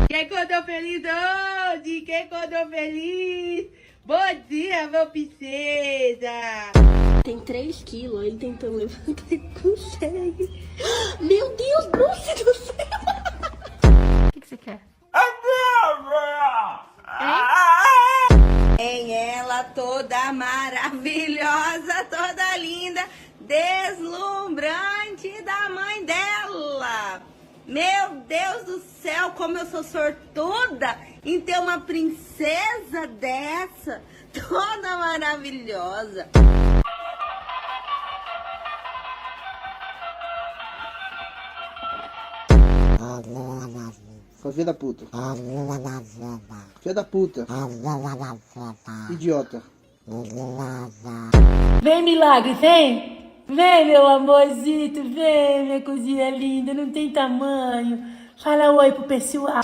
Quem acordou feliz hoje? Quem acordou feliz? Bom dia, meu princesa! Tem 3 quilos, ele tentando levantar e consegue. Meu Deus, Bruce do céu! O que você quer? Em ela toda maravilhosa, toda linda, deslumbrante da mãe dela. Meu Deus do céu, como eu sou sortuda em ter uma princesa dessa, toda maravilhosa. Sua filha da puta. Filha da puta. Idiota. Vem, milagre, vem! Vem, meu amorzito, vem, minha coisinha linda, não tem tamanho. Fala oi pro pessoal.